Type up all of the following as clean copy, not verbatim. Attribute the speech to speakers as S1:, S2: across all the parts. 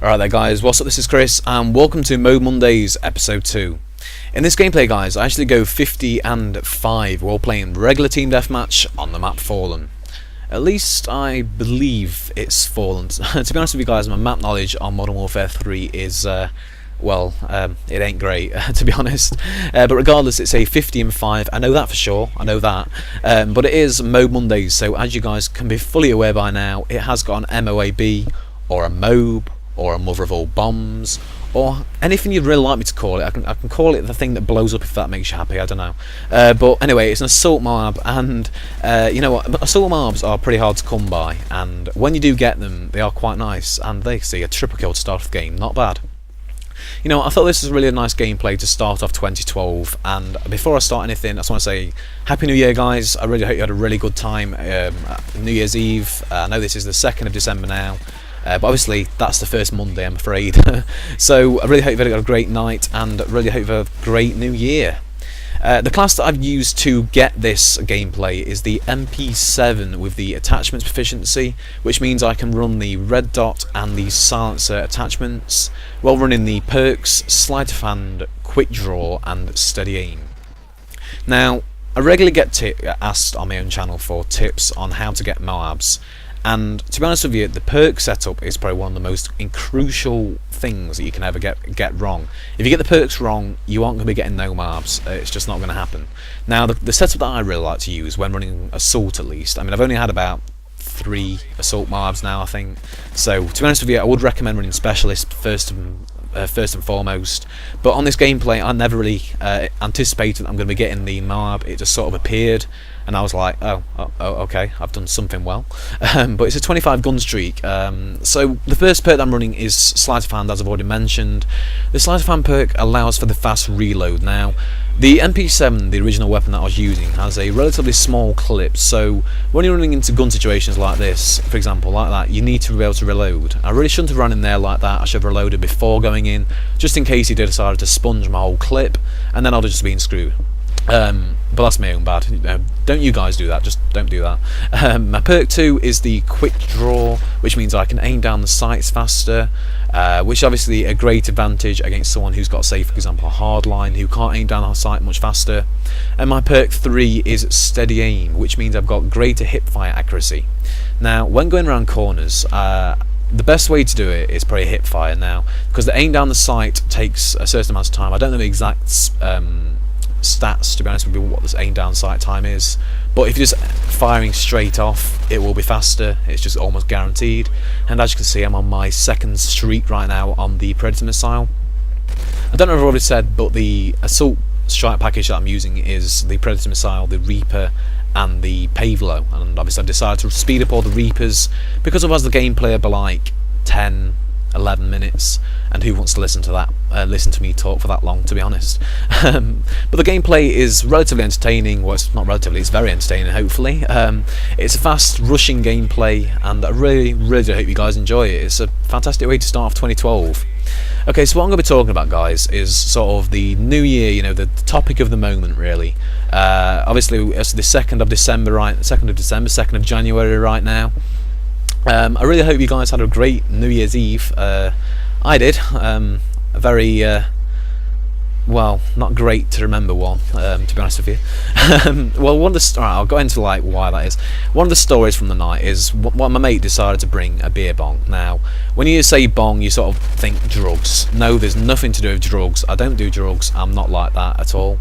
S1: Alright there guys, what's up, this is Chris and welcome to M.O.A.B Mondays episode 2. In this gameplay guys, I actually go 50 and 5 while playing regular team deathmatch on the map Fallen. At least I believe it's Fallen. To be honest with you guys, my map knowledge on Modern Warfare 3 is, it ain't great to be honest. But regardless, it's a 50 and 5, I know that for sure, I know that. But it is M.O.A.B Mondays, so as you guys can be fully aware by now, it has got an M.O.A.B or a M.O.A.B or a mother of all bombs, or anything you'd really like me to call it. I can call it the thing that blows up if that makes you happy, I don't know. But anyway, it's an Assault Moab, and you know what, Assault Moabs are pretty hard to come by, and when you do get them, they are quite nice, and they see a triple kill to start off the game, not bad. You know, I thought this was really a nice gameplay to start off 2012, and before I start anything, I just want to say Happy New Year guys. I really hope you had a really good time New Year's Eve. I know this is the 2nd of December now, but obviously that's the first Monday, I'm afraid. So I really hope you've had a great night and really hope you've had a great new year. The class that I've used to get this gameplay is the MP7 with the attachments proficiency, which means I can run the red dot and the silencer attachments while running the perks, sleight of hand, quick draw and steady aim. Now, I regularly get asked on my own channel for tips on how to get Moabs. And to be honest with you, the perk setup is probably one of the most crucial things that you can ever get wrong. If you get the perks wrong, you aren't going to be getting no Moabs. It's just not going to happen. Now, the setup that I really like to use when running Assault, at least, I mean, I've only had about 3 Assault Moabs now, I think. So, to be honest with you, I would recommend running Specialist first and foremost. But on this gameplay, I never really anticipated that I'm going to be getting the Moab. It just sort of appeared. And I was like, oh, okay, I've done something well. But it's a 25 gun streak. So the first perk that I'm running is Sleight of Hand, as I've already mentioned. The Sleight of Hand perk allows for the fast reload. Now, the MP7, the original weapon that I was using, has a relatively small clip. So when you're running into gun situations like this, for example, like that, you need to be able to reload. I really shouldn't have run in there like that. I should have reloaded before going in, just in case he decided to sponge my whole clip, and then I'd have just been screwed. But that's my own bad. Don't you guys do that, just don't do that. My perk 2 is the quick draw, which means I can aim down the sights faster, which is obviously a great advantage against someone who's got, say for example, a hardline who can't aim down our sight much faster. And my perk 3 is steady aim, which means I've got greater hipfire accuracy. Now when going around corners, the best way to do it is probably hipfire now, because the aim down the sight takes a certain amount of time. I don't know the exact stats, to be honest with you, what this aim down sight time is, but if you're just firing straight off, it will be faster. It's just almost guaranteed. And as you can see, I'm on my 2nd streak right now on the Predator missile. I don't know if I've already said, but the assault strike package that I'm using is the Predator missile, the Reaper and the Pavlo, and obviously I've decided to speed up all the Reapers because otherwise the gameplay will be like 10-11 minutes, and who wants to listen to that? Listen to me talk for that long, to be honest. But the gameplay is relatively entertaining. Well, it's not relatively; it's very entertaining. Hopefully, it's a fast, rushing gameplay, and I really hope you guys enjoy it. It's a fantastic way to start off 2012. Okay, so what I'm going to be talking about, guys, is sort of the new year. You know, the topic of the moment, really. Obviously, it's the 2nd of December, right? 2nd of December, 2nd of January, right now. I really hope you guys had a great New Year's Eve. I did. A very, well, not great to remember one, to be honest with you. Well, alright, I'll go into like why that is. One of the stories from the night is what my mate decided to bring a beer bong. Now, when you say bong, you sort of think drugs. No, there's nothing to do with drugs. I don't do drugs. I'm not like that at all.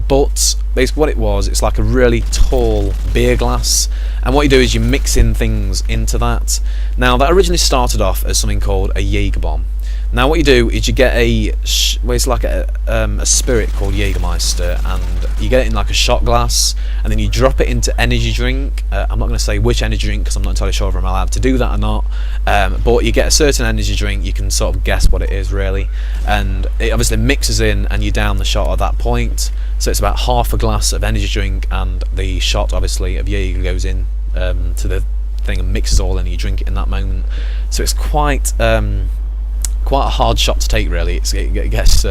S1: But basically what it was, it's like a really tall beer glass, and what you do is you mix in things into that. Now that originally started off as something called a Jaeger bomb. Now what you do is you get it's like a spirit called Jägermeister, and you get it in like a shot glass, and then you drop it into energy drink. I'm not going to say which energy drink because I'm not entirely sure if I'm allowed to do that or not, but you get a certain energy drink, you can sort of guess what it is really, and it obviously mixes in and you down the shot at that point. So it's about half a glass of energy drink, and the shot obviously of Jaeger goes in to the thing and mixes all in, and you drink it in that moment. So it's quite a hard shot to take, really. It gets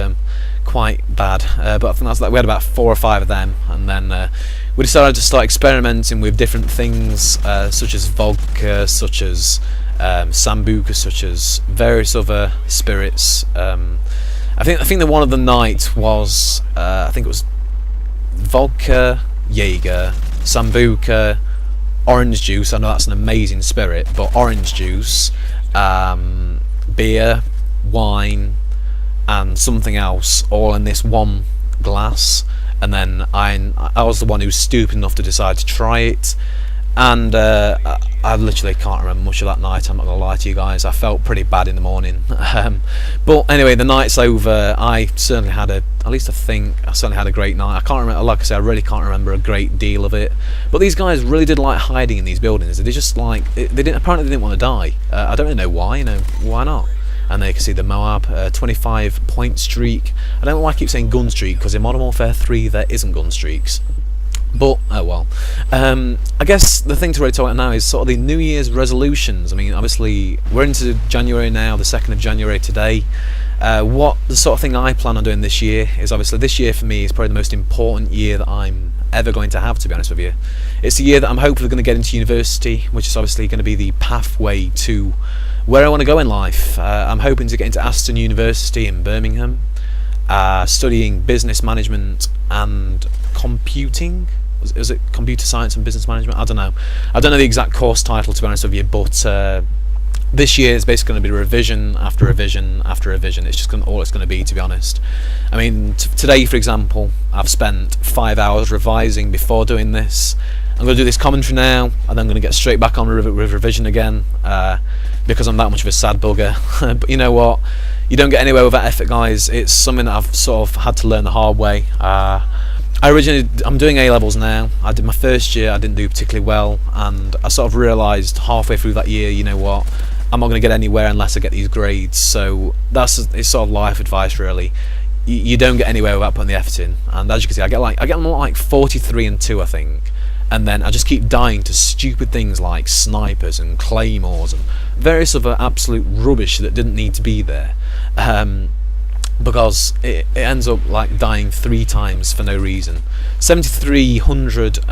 S1: quite bad, but I think that's like we had about 4 or 5 of them, and then we decided to start experimenting with different things, such as vodka, such as sambuca, such as various other spirits. I think that one of the night was I think it was vodka, Jaeger, sambuca, orange juice. I know that's an amazing spirit, but orange juice, beer, wine, and something else, all in this one glass. And then I was the one who was stupid enough to decide to try it, and I literally can't remember much of that night. I'm not gonna lie to you guys. I felt pretty bad in the morning. But anyway, the night's over. I certainly had I certainly had a great night. I can't remember, like I said, I really can't remember a great deal of it. But these guys really did like hiding in these buildings. They just apparently they didn't want to die. I don't really know why. Why not? And there you can see the M.O.A.B 25 point streak. I don't know why I keep saying gun streak, because in Modern Warfare 3 there isn't gun streaks. But oh well. I guess the thing to really talk about now is sort of the New Year's resolutions. I mean, obviously we're into January now, the 2nd of January today. What the sort of thing I plan on doing this year is, obviously this year for me is probably the most important year that I'm ever going to have, to be honest with you. It's the year that I'm hopefully going to get into university, which is obviously going to be the pathway to where I want to go in life. I'm hoping to get into Aston University in Birmingham, studying business management and computing. Is it computer science and business management? I don't know the exact course title, to be honest with you, but this year is basically going to be revision after revision after revision. It's just all it's going to be, to be honest. I mean, today, for example, I've spent 5 hours revising before doing this. I'm going to do this commentary now, and then I'm going to get straight back on with revision again, because I'm that much of a sad bugger. But you know what? You don't get anywhere with that effort, guys. It's something that I've sort of had to learn the hard way. I'm doing A-levels now. I did my first year, I didn't do particularly well, and I sort of realised halfway through that year, you know what, I'm not going to get anywhere unless I get these grades. So it's sort of life advice, really. You don't get anywhere without putting the effort in, and as you can see, I get like 43 and 2, I think. And then I just keep dying to stupid things like snipers and claymores and various other absolute rubbish that didn't need to be there, because it ends up like dying 3 times for no reason. 7,300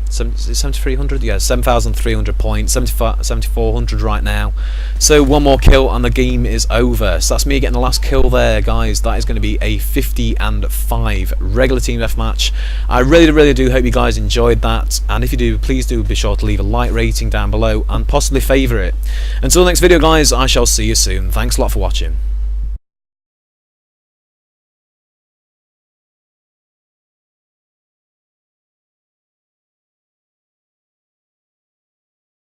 S1: 7,300, yeah, 7,300 points, 7,400 right now. So one more kill and the game is over. So that's me getting the last kill there, guys. That is going to be a 50-5 regular team deathmatch. I really do hope you guys enjoyed that, and if you do, please do be sure to leave a like rating down below and possibly favourite it. Until the next video, guys, I shall see you soon. Thanks a lot for watching.